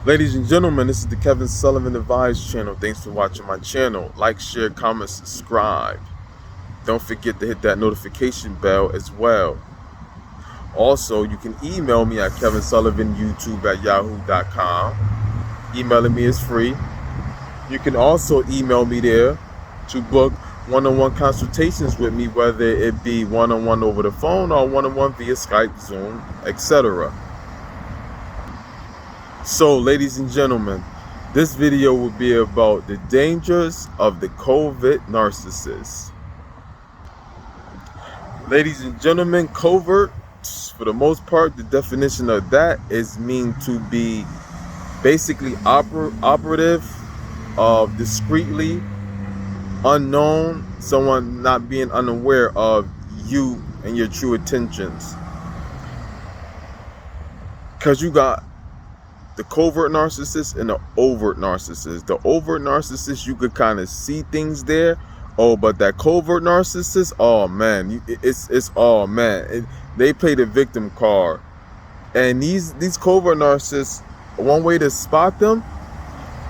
Ladies and gentlemen, this is the Kevin Sullivan Advice channel. Thanks for watching my channel. Like, share, comment, subscribe. Don't forget to hit that notification bell as well. Also, you can email me at kevinsullivanyoutube@yahoo.com. Emailing me is free. You can also email me there to book one-on-one consultations with me, whether it be one-on-one over the phone or one-on-one via Skype, Zoom, etc. So, ladies and gentlemen, this video will be about the dangers of the covert narcissist. Ladies and gentlemen, covert, for the most part, the definition of that is mean to be basically operative, discreetly, unknown, someone not being unaware of you and your true intentions. Because you got the covert narcissist and the overt narcissist. The overt narcissist, you could kind of see things there. Oh, but that covert narcissist, oh man, they play the victim card. And these covert narcissists, one way to spot them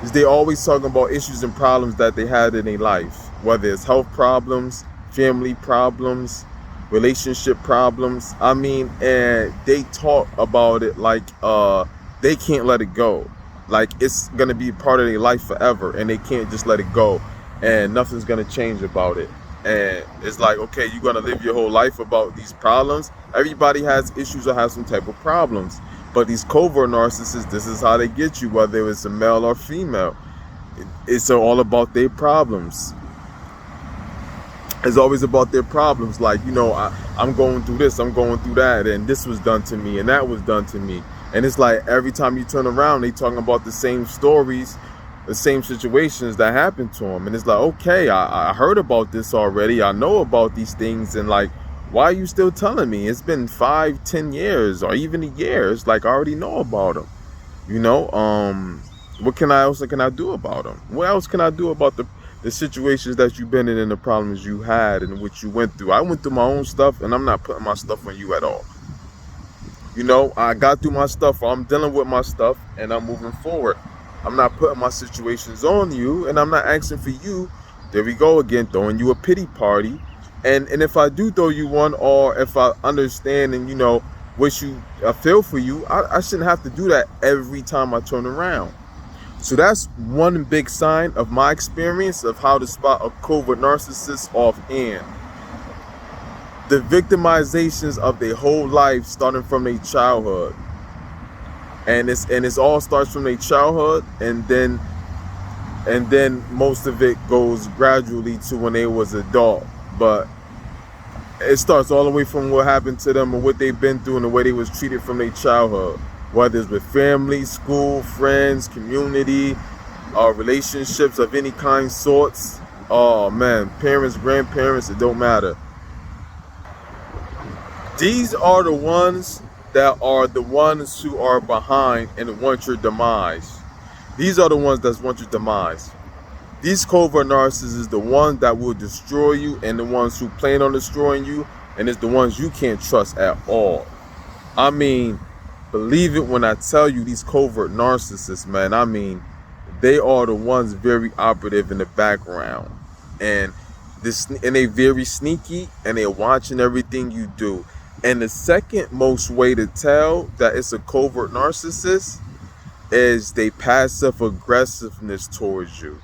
is they always talking about issues and problems that they had in their life, whether it's health problems, family problems, relationship problems. I mean, and they talk about it like they can't let it go, like it's gonna be part of their life forever, and they can't just let it go, and nothing's gonna change about it. And it's like, okay, you're gonna live your whole life about these problems. Everybody has issues or has some type of problems, but these covert narcissists, this is how they get you, whether it's a male or female. It's all about their problems. It's always about their problems. Like, you know, I'm going through this, I'm going through that, and this was done to me, and that was done to me. And it's like every time you turn around, they talking about the same stories, the same situations that happened to them. And it's like, okay, I heard about this already. I know about these things. And like, why are you still telling me? It's been 5-10 years or even a year. It's like, I already know about them. You know, what else can I do about them? What else can I do about the situations that you've been in and the problems you had and what you went through? I went through my own stuff, and I'm not putting my stuff on you at all. You know, I got through my stuff, I'm dealing with my stuff, and I'm moving forward. I'm not putting my situations on you, and I'm not asking for you. There we go again, throwing you a pity party. And if I do throw you one, or if I understand and, you know, wish you, I feel for you, I shouldn't have to do that every time I turn around. So that's one big sign of my experience of how to spot a covert narcissist offhand. The victimizations of their whole life, starting from their childhood, and it's all starts from their childhood, and then most of it goes gradually to when they was adult. But it starts all the way from what happened to them and what they've been through and the way they was treated from their childhood, whether it's with family, school, friends, community, relationships of any kind, sorts. Oh man, parents, grandparents, it don't matter. These are the ones who are behind and want your demise. These are the ones that want your demise. These covert narcissists is the ones that will destroy you, and the ones who plan on destroying you, and it's the ones you can't trust at all. I mean, believe it when I tell you, these covert narcissists, man, I mean, they are the ones very operative in the background. And they very sneaky, and they're watching everything you do. And the second most way to tell that it's a covert narcissist is they passive aggressiveness towards you.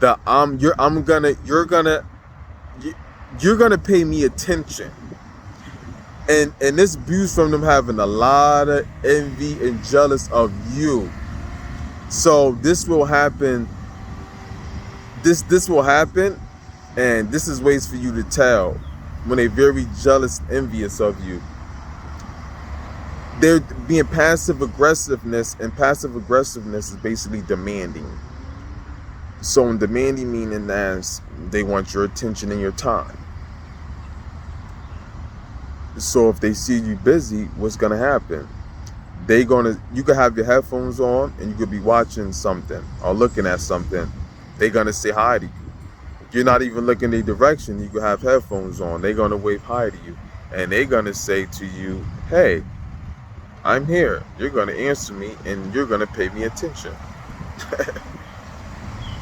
You're gonna pay me attention. And this views from them having a lot of envy and jealous of you. So this will happen. This will happen, and this is ways for you to tell when they're very jealous, envious of you. They're being passive aggressiveness, and passive aggressiveness is basically demanding. So in demanding meaning as they want your attention and your time. So if they see you busy, what's gonna happen? You could have your headphones on and you could be watching something or looking at something. They're gonna say hi to you. You're not even looking their direction. You could have headphones on. They're gonna wave hi to you, and they're gonna say to you, "Hey, I'm here. You're going to answer me and you're going to pay me attention.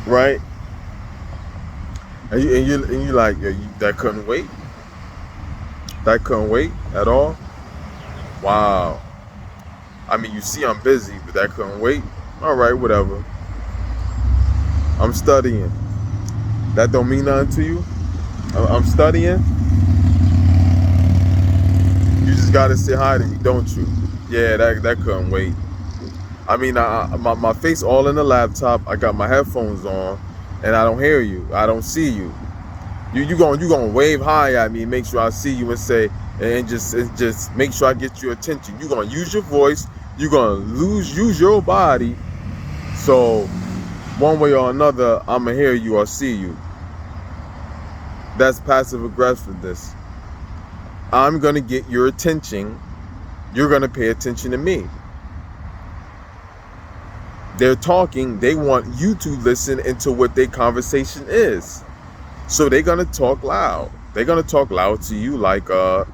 Right? And you like, that couldn't wait? That couldn't wait at all? Wow. I mean, you see I'm busy, but that couldn't wait? All right, whatever. I'm studying. That don't mean nothing to you? I'm studying? You just got to say hi to me, don't you? Yeah, that couldn't wait. I mean, my face all in the laptop. I got my headphones on, and I don't hear you. I don't see you. You gonna wave hi at me, make sure I see you, and say, and just make sure I get your attention. You gonna use your voice. You gonna use your body. So one way or another, I'm gonna hear you or see you. That's passive aggressiveness. I'm gonna get your attention. You're gonna pay attention to me. They're talking. They want you to listen into what their conversation is. So they're gonna talk loud. They're gonna talk loud to you, like they're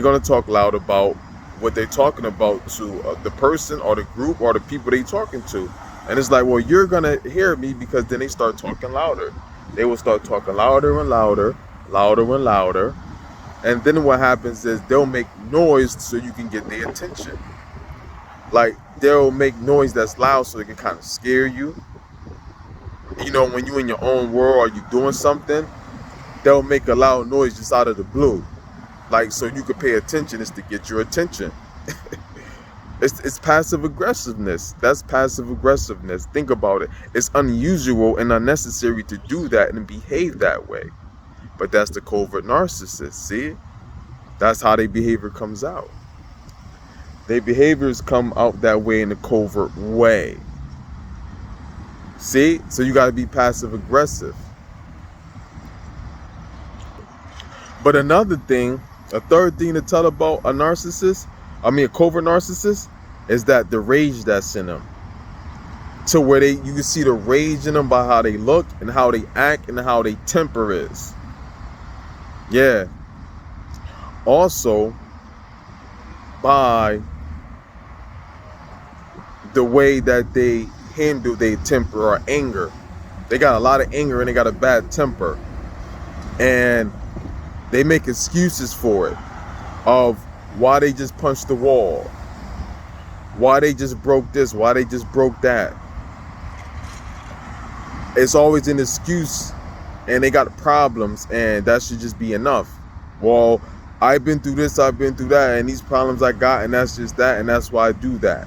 gonna talk loud about what they're talking about to the person or the group or the people they're talking to. And it's like, well, you're gonna hear me, because then they start talking louder. They will start talking louder and louder, louder and louder. And then what happens is they'll make noise so you can get their attention. Like, they'll make noise that's loud so they can kind of scare you. You know, when you're in your own world or you're doing something, they'll make a loud noise just out of the blue. Like, so you can pay attention. It's to get your attention. It's passive aggressiveness. That's passive aggressiveness. Think about it. It's unusual and unnecessary to do that and behave that way. But that's the covert narcissist. See? That's how their behavior comes out. Their behaviors come out that way in a covert way. See? So you got to be passive aggressive. But another thing, a third thing to tell about a narcissist, a covert narcissist, is that the rage that's in them. To where you can see the rage in them by how they look and how they act and how their temper is. Yeah. Also, by the way that they handle their temper or anger. They got a lot of anger and they got a bad temper. And they make excuses for it, of why they just punched the wall, why they just broke this, why they just broke that. It's always an excuse, and they got problems, and that should just be enough. Well, I've been through this, I've been through that, and these problems I got, and that's just that, and that's why I do that.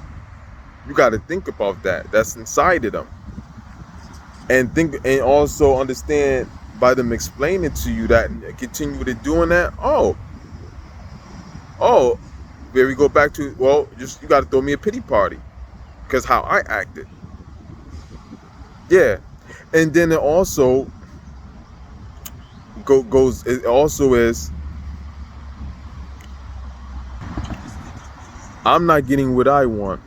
You got to think about that. That's inside of them. And also understand, by them explaining to you that and continue to doing that, there we go back to, well, you got to throw me a pity party because how I acted. Yeah. And then it also is, I'm not getting what I want.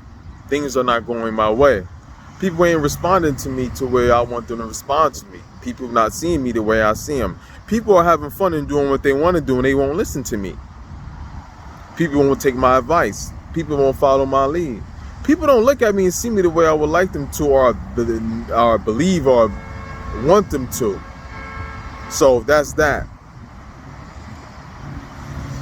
Things are not going my way. People ain't responding to me to where I want them to respond to me. People not seeing me the way I see them. People are having fun and doing what they want to do, and they won't listen to me. People won't take my advice. People won't follow my lead. People don't look at me and see me the way I would like them to, or believe or want them to. So that's that.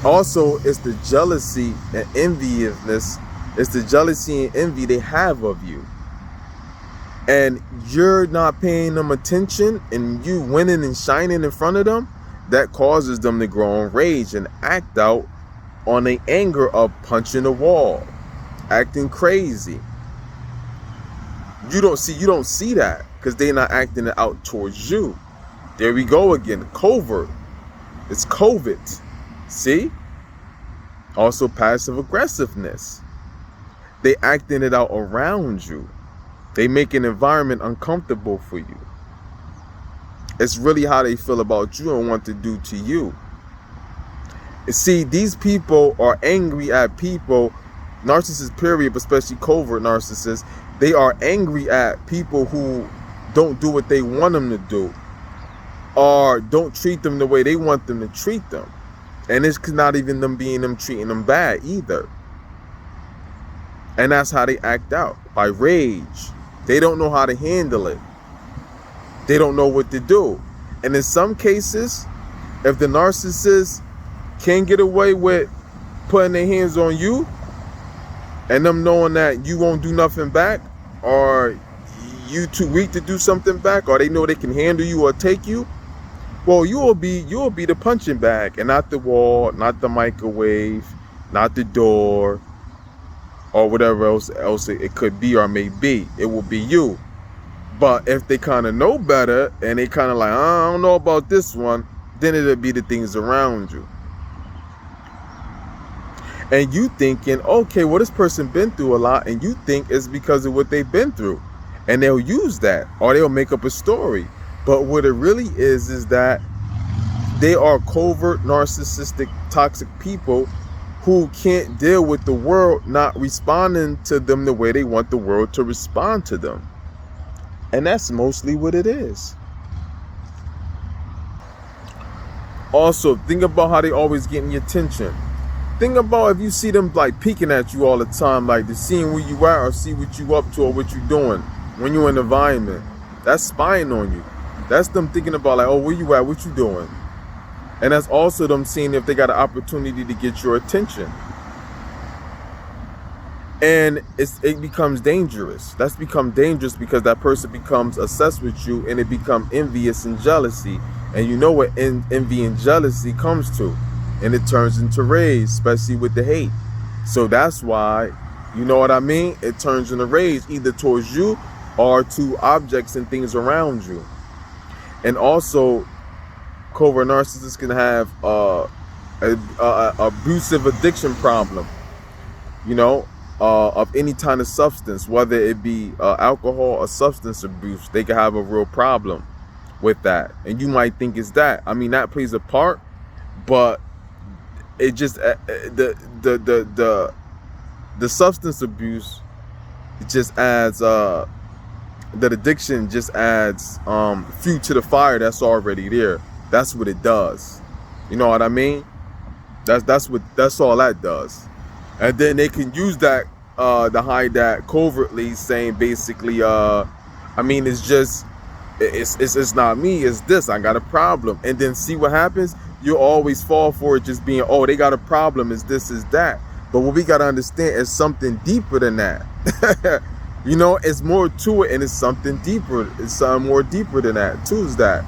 Also, it's the jealousy and enviousness. It's the jealousy and envy they have of you. And you're not paying them attention, and you winning and shining in front of them, that causes them to grow in rage and act out on the anger of punching the wall, acting crazy. You don't see that because they're not acting it out towards you. There we go again. Covert. It's covert. See? Also passive aggressiveness. They acting it out around you. They make an environment uncomfortable for you. It's really how they feel about you and want to do to you. See, these people are angry at people, narcissists period, but especially covert narcissists. They are angry at people who don't do what they want them to do, or don't treat them the way they want them to treat them. And it's not even them treating them bad either. And that's how they act out, by rage. They don't know how to handle it. They don't know what to do. And in some cases, if the narcissist can get away with putting their hands on you and them knowing that you won't do nothing back, or you too weak to do something back, or they know they can handle you or take you, well, you will be the punching bag, and not the wall, not the microwave, not the door, or whatever else it could be or may be. It will be you. But if they kind of know better and they kind of like, I don't know about this one, then it'll be the things around you. And you thinking, okay, well, this person been through a lot, and you think it's because of what they've been through. And they'll use that, or they'll make up a story. But what it really is that they are covert, narcissistic, toxic people who can't deal with the world not responding to them the way they want the world to respond to them. And that's mostly what it is. Also, think about how they always getting your attention. Think about if you see them like peeking at you all the time, like they're seeing where you at or see what you up to or what you doing when you're in the environment. That's spying on you. That's them thinking about like, oh, where you at, what you doing? And that's also them seeing if they got an opportunity to get your attention. And it becomes dangerous. That's become dangerous because that person becomes obsessed with you, and it becomes envious and jealousy. And you know what envy and jealousy comes to. And it turns into rage, especially with the hate. So that's why, you know what I mean? It turns into rage either towards you or to objects and things around you. And also, covert narcissists can have a abusive addiction problem, you know, of any kind of substance, whether it be alcohol or substance abuse. They can have a real problem with that. And you might think it's that. I mean, that plays a part, but it just the substance abuse just adds the addiction just adds fuel to the fire that's already there. That's what it does. You know what I mean? That's all that does. And then they can use that to hide that covertly, saying basically I mean, it's not me, it's this, I got a problem. And then see what happens? You always fall for it just being, oh, they got a problem, is this, is that. But what we got to understand is something deeper than that. You know, it's more to it, and it's something deeper. It's something more deeper than that. Too is that.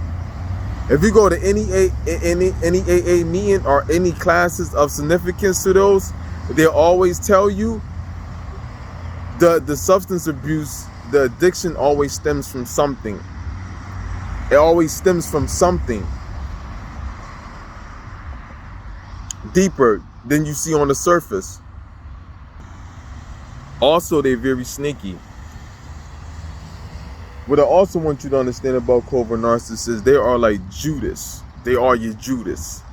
If you go to any AA meeting or any classes of significance to those, they'll always tell you the substance abuse, the addiction always stems from something. It always stems from something deeper than you see on the surface. Also, they're very sneaky. What I also want you to understand about covert narcissists, they are like Judas. They are your Judas.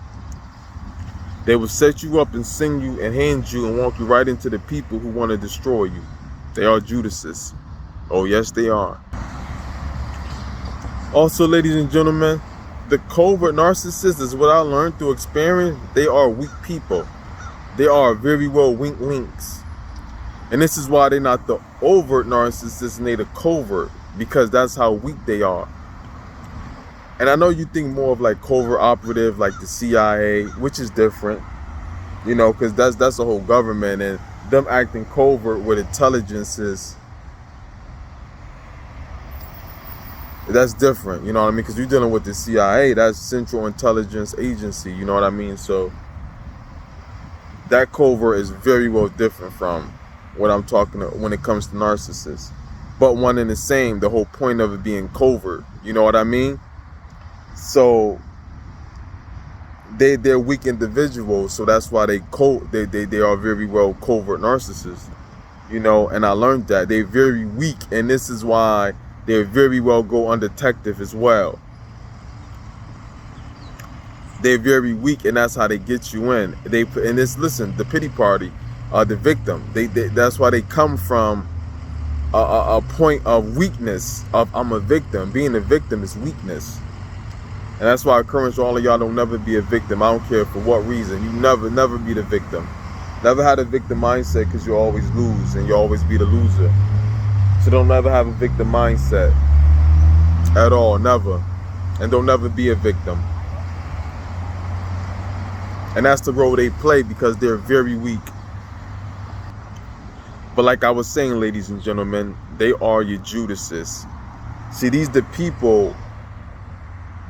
They will set you up and send you and hand you and walk you right into the people who want to destroy you. They are Judases. Oh yes, they are. Also, ladies and gentlemen, the covert narcissist is what I learned through experience. They are weak people. They are very well weak links. And this is why they're not the overt narcissists and they're the covert, because that's how weak they are. And I know you think more of like covert operative, like the CIA, which is different, you know, because that's the whole government, and them acting covert with intelligences. That's different, you know what I mean? Because you're dealing with the CIA, that's Central Intelligence Agency, you know what I mean? So that covert is very well different from what I'm talking about when it comes to narcissists. But one and the same, the whole point of it being covert, you know what I mean? So they're weak individuals, so that's why they are very well covert narcissists, you know. And I learned that they're very weak, and this is why they very well go undetected as well. They're very weak, and that's how they get you in. And this, listen, the pity party, the victim. That's why they come from a point of weakness. Of I'm a victim. Being a victim is weakness, and that's why I encourage all of y'all, don't never be a victim. I don't care for what reason. You never be the victim. Never had a victim mindset, because you always lose and you always be the loser. So don't never have a victim mindset at all, never. And don't never be a victim. And that's the role they play, because they're very weak. But like I was saying, ladies and gentlemen, they are your Judases. See, these the people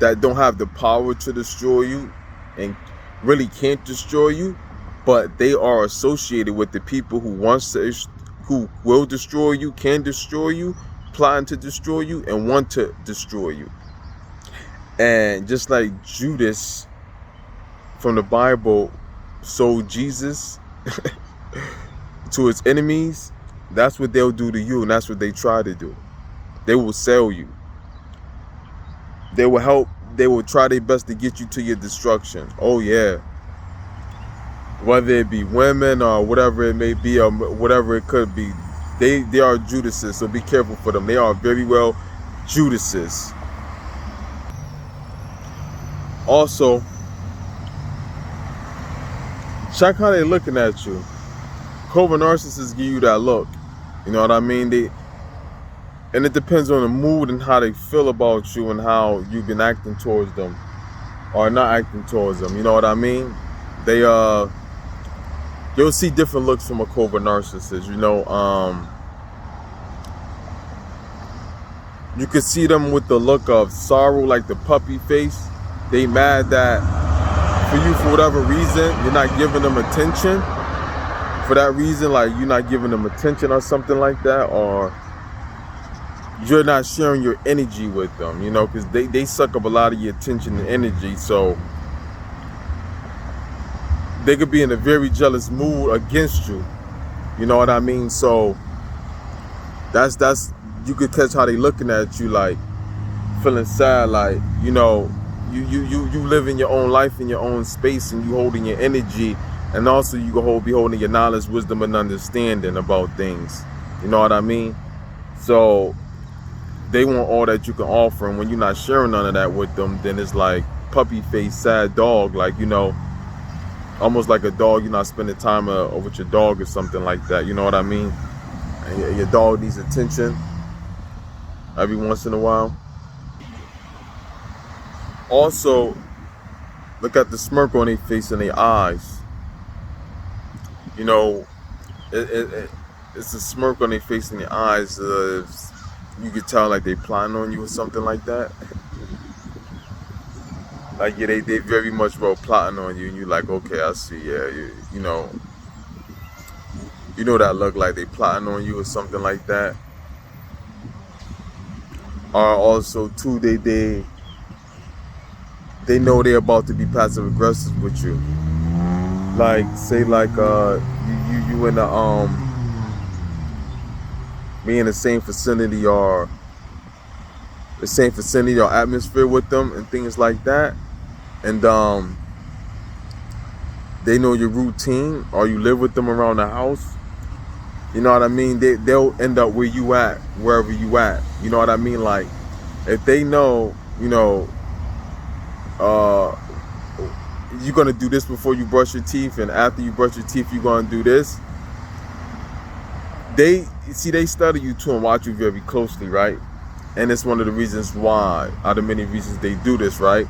that don't have the power to destroy you and really can't destroy you, but they are associated with the people who will destroy you, can destroy you, plan to destroy you, and want to destroy you. And just like Judas from the Bible sold Jesus to his enemies, that's what they'll do to you, and that's what they try to do. They will sell you. They will try their best to get you to your destruction. Oh yeah. Whether it be women or whatever it may be, or whatever it could be, they are Judases, so be careful for them. They are very well Judases. Also, check how they're looking at you. Covert narcissists give you that look. You know what I mean? And it depends on the mood and how they feel about you and how you've been acting towards them or not acting towards them. You know what I mean? You'll see different looks from a covert narcissist. You know, you can see them with the look of sorrow, like the puppy face. They mad that for you, for whatever reason, you're not giving them attention. For that reason, like you're not giving them attention or something like that, or you're not sharing your energy with them, you know, because they suck up a lot of your attention and energy. So they could be in a very jealous mood against you. You know what I mean? So that's you could catch how they looking at you, like feeling sad, like, you know, you living your own life in your own space, and you holding your energy, and also you can be holding your knowledge, wisdom, and understanding about things. You know what I mean? So they want all that you can offer, and when you're not sharing none of that with them, then it's like puppy face, sad dog, like, you know, almost like a dog. You're not spending time with your dog or something like that. You know what I mean? And your dog needs attention every once in a while. Also, look at the smirk on their face and their eyes. You know, it's a smirk on their face and their eyes. You could tell like they plan on you or something like that. Like, yeah, they very much well plotting on you, and you're like, okay, I see, yeah, you know that look like they plotting on you or something like that. Or also too, they know they're about to be passive aggressive with you. Like, say like you in be in the same vicinity or atmosphere with them and things like that, and they know your routine, or you live with them around the house. You know what I mean? They'll end up where you at, wherever you at. You know what I mean? Like, if they know, you know, you're gonna do this before you brush your teeth, and after you brush your teeth, you're gonna do this. They study you too and watch you very closely, right? And it's one of the reasons why, out of many reasons, they do this, right?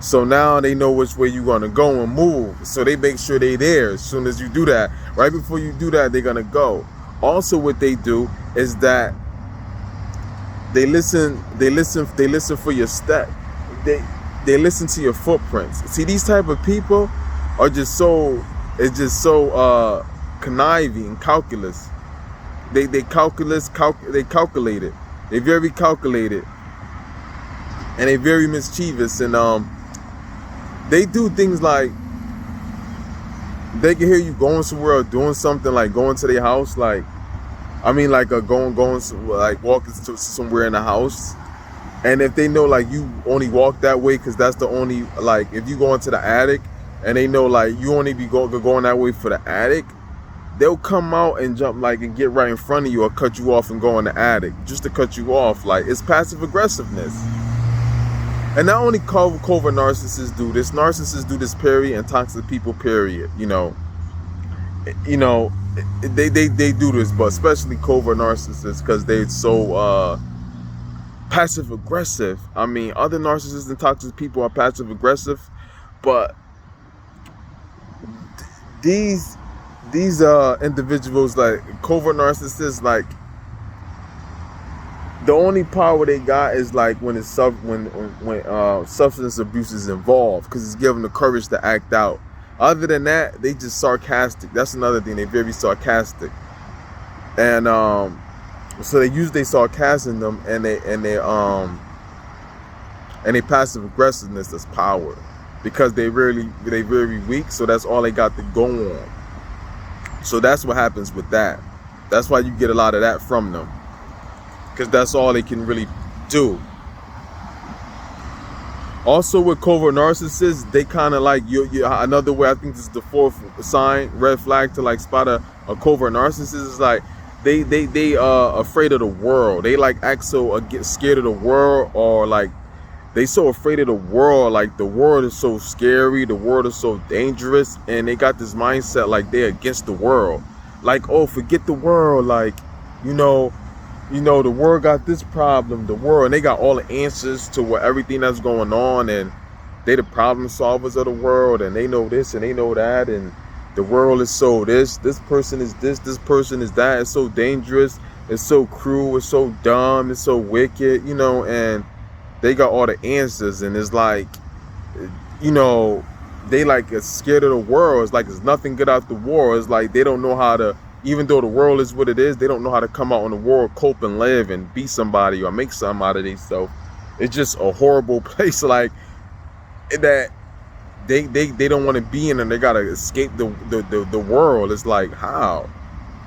So now they know which way you're gonna go and move. So they make sure they there as soon as you do that. Right before you do that, they're gonna go. Also, what they do is that they listen for your step. They listen to your footprints. See, these type of people are just so conniving, calculus. They calculate it. They're very calculated, and they're very mischievous, and they do things like they can hear you going somewhere or doing something, like going to their house, like going like walking to somewhere in the house. And if they know like you only walk that way, because that's the only, like, if you go into the attic and they know like you only be going that way for the attic, they'll come out and jump like and get right in front of you or cut you off and go in the attic just to cut you off. Like, it's passive aggressiveness. And not only covert narcissists do this, period, and toxic people, period, you know. you know, they do this, but especially covert narcissists, because they're so passive aggressive. I mean, other narcissists and toxic people are passive aggressive, but these individuals, like covert narcissists, like the only power they got is like when it's when substance abuse is involved, because it's giving the courage to act out. Other than that, they just sarcastic. That's another thing. They're very sarcastic, and so they use their sarcasm and they passive aggressiveness as power, because they very weak. So that's all they got to go on. So that's what happens with that. That's why you get a lot of that from them, because that's all they can really do. Also with covert narcissists, they kind of like you. Another way, I think this is the fourth sign, red flag to like spot a covert narcissist, is like they afraid of the world. They like act so get scared of the world, or like they so afraid of the world. Like the world is so scary, the world is so dangerous, and they got this mindset like they're against the world. Like, oh, forget the world. Like, you know, the world got this problem, the world, and they got all the answers to what everything that's going on, and they the problem solvers of the world, and they know this and they know that, and the world is so this person is this person is that. It's so dangerous, it's so cruel, it's so dumb, it's so wicked, you know, and they got all the answers. And it's like, you know, they like are scared of the world. It's like there's nothing good out the war. It's like they don't know how to, even though the world is what it is, they don't know how to come out in the world, cope and live and be somebody or make something out of themselves. It's just a horrible place, like that they don't want to be in, and they gotta escape the world. It's like, how?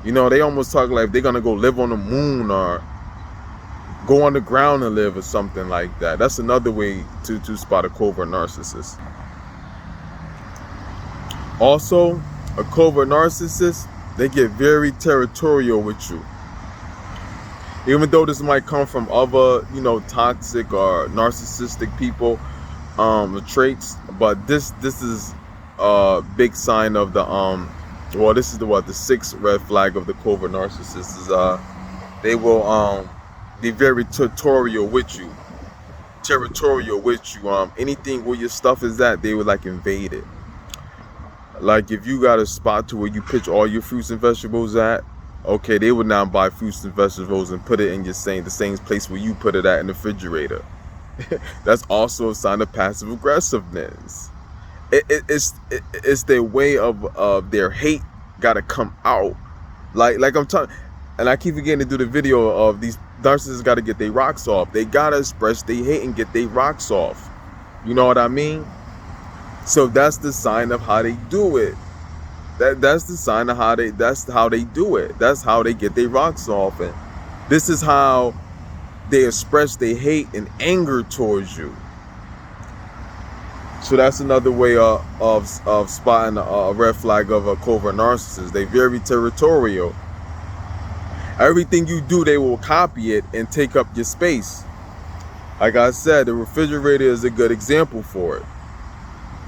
You know, they almost talk like they're gonna go live on the moon or go on the ground and live or something like that. That's another way to spot a covert narcissist. Also, a covert narcissist, they get very territorial with you. Even though this might come from other, you know, toxic or narcissistic people, traits, but this is a big sign of the well, this is the sixth red flag of the covert narcissist is they will be very territorial with you. Anything where your stuff is at, they would like invade it. Like if you got a spot to where you pitch all your fruits and vegetables at, okay, they would now buy fruits and vegetables and put it in the same place where you put it at in the refrigerator. That's also a sign of passive aggressiveness. It's their way of their hate gotta come out. Like I'm talking, and I keep forgetting to do the video of these narcissists gotta get their rocks off. They gotta express their hate and get their rocks off. You know what I mean? So that's the sign of how they do it. That's the sign of how they do it. That's how they get their rocks off. And this is how they express their hate and anger towards you. So that's another way of spotting a red flag of a covert narcissist. They very territorial. Everything you do, they will copy it and take up your space. Like I said, the refrigerator is a good example for it.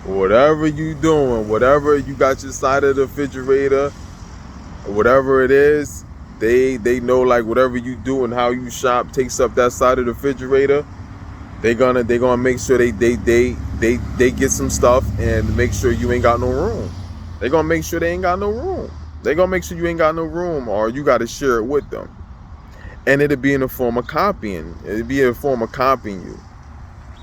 Whatever you doing, whatever you got your side of the refrigerator, whatever it is, they know, like whatever you do and how you shop takes up that side of the refrigerator. They gonna make sure they get some stuff and make sure you ain't got no room. They gonna make sure they ain't got no room. They gonna make sure you ain't got no room, or you gotta share it with them. And it'll be in the form of copying. It'll be in the form of copying you.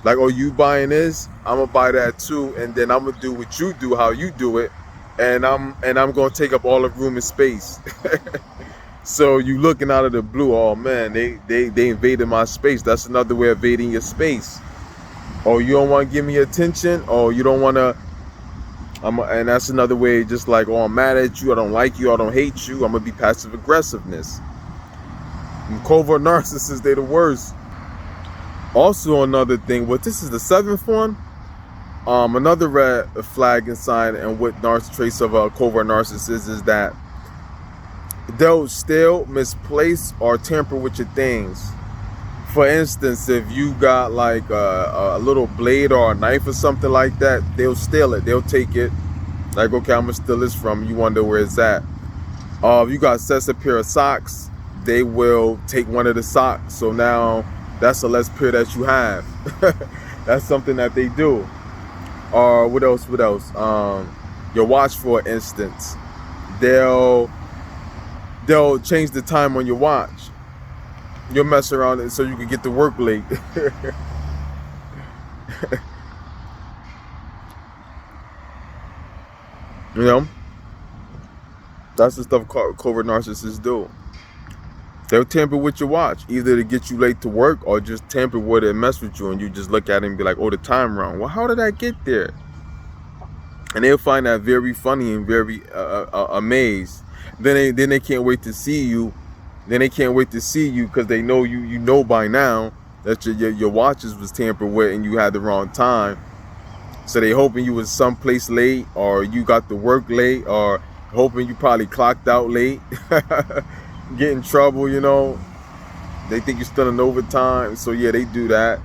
Like, oh, you buying this? I'm gonna buy that too, and then I'm gonna do what you do, how you do it, and I'm gonna take up all the room and space. So you looking out of the blue, oh man, they invaded my space. That's another way of invading your space. Oh, you don't want to give me attention? Oh, you don't want to, and that's another way, just like, oh, I'm mad at you, I don't like you, I don't hate you, I'm gonna be passive aggressiveness. And covert narcissists, they're the worst. Also another thing, this is the seventh one. Another red flag and sign and what traits of a covert narcissist is that they'll steal, misplace, or tamper with your things. For instance, if you got like a little blade or a knife or something like that, they'll steal it. They'll take it. Like, okay, I'm gonna steal this from you. You wonder where it's at. You got sets a pair of socks, they will take one of the socks. So now that's a less pair that you have. That's something that they do. Or what else? What else? Your watch, for instance, they'll change the time on your watch. You'll mess around it so you can get to work late. You know, that's the stuff covert narcissists do. They'll tamper with your watch, either to get you late to work or just tamper with it and mess with you, and you just look at it and be like, oh, the time wrong. Well, how did I get there? And they'll find that very funny and very amazed. Then they can't wait to see you. Then they can't wait to see you because they know you know by now that your watches was tampered with and you had the wrong time. So they hoping you was someplace late, or you got to work late, or hoping you probably clocked out late. Get in trouble, you know. They think you're still in overtime. So yeah, they do that.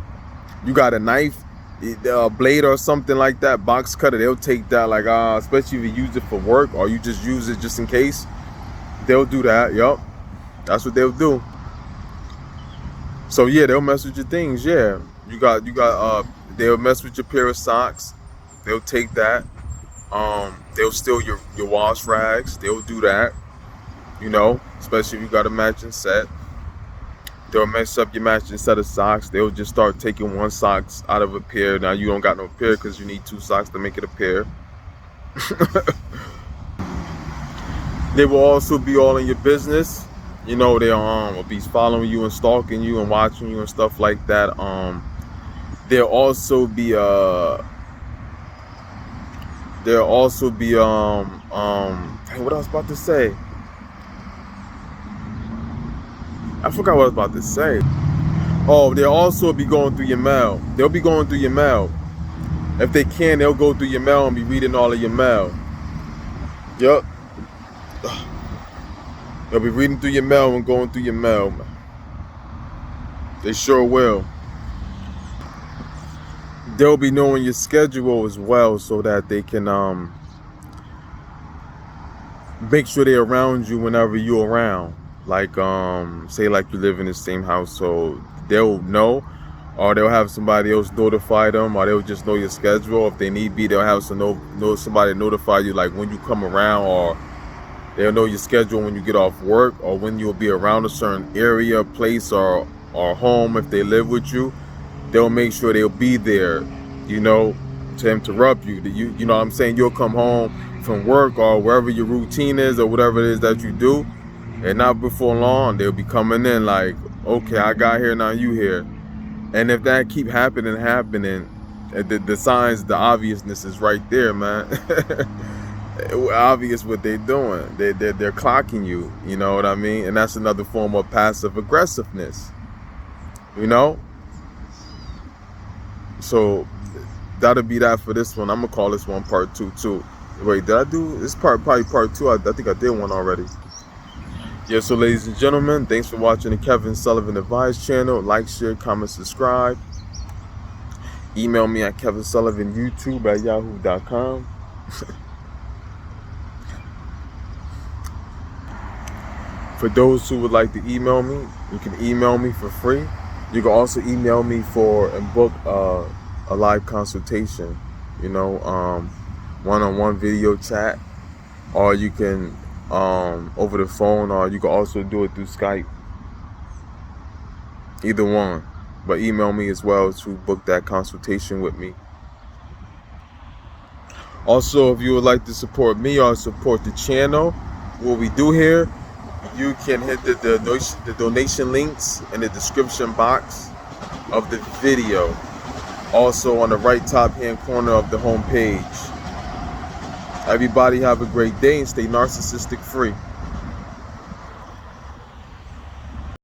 You got a knife, a blade or something like that, box cutter, they'll take that, like especially if you use it for work or you just use it just in case. They'll do that. Yup, that's what they'll do. So yeah, they'll mess with your things. Yeah, you got they'll mess with your pair of socks. They'll take that. They'll steal your wash rags. They'll do that. You know, especially if you got a matching set. They'll mess up your matching set of socks. They'll just start taking one socks out of a pair. Now you don't got no pair because you need two socks to make it a pair. They will also be all in your business. You know, they will be following you and stalking you and watching you and stuff like that. There'll also be what I was about to say. I forgot what I was about to say. Oh, they'll also be going through your mail. They'll be going through your mail. If they can, they'll go through your mail and be reading all of your mail. Yup. They'll be reading through your mail and going through your mail. They sure will. They'll be knowing your schedule as well, so that they can make sure they're around you whenever you're around. Like say like you live in the same house, so they'll know, or they'll have somebody else notify them, or they'll just know your schedule. If they need be, they'll have somebody notify you, like when you come around, or they'll know your schedule when you get off work, or when you'll be around a certain area, place, or home. If they live with you, they'll make sure they'll be there, you know, to interrupt you. You know what I'm saying? You'll come home from work or wherever your routine is or whatever it is that you do, and not before long, they'll be coming in like, okay, I got here, now you here. And if that keep happening, the signs, the obviousness is right there, man. Obvious what they're doing. They're clocking you, you know what I mean? And that's another form of passive aggressiveness, you know? So that'll be that for this one. I'm gonna call this one part 2 too. Wait, did I do this probably part 2? I think I did one already. Yeah, so ladies and gentlemen, thanks for watching the Kevin Sullivan Advice channel. Like, share, comment, subscribe. Email me at kevinsullivanyoutube@yahoo.com. For those who would like to email me, you can email me for free. You can also email me and book a live consultation, you know, one-on-one video chat, or you can over the phone, or you can also do it through Skype. Either one, but email me as well to book that consultation with me. Also, if you would like to support me or support the channel, what we do here, you can hit the donation links in the description box of the video. Also on the right top hand corner of the home page. Everybody have a great day and stay narcissistic free.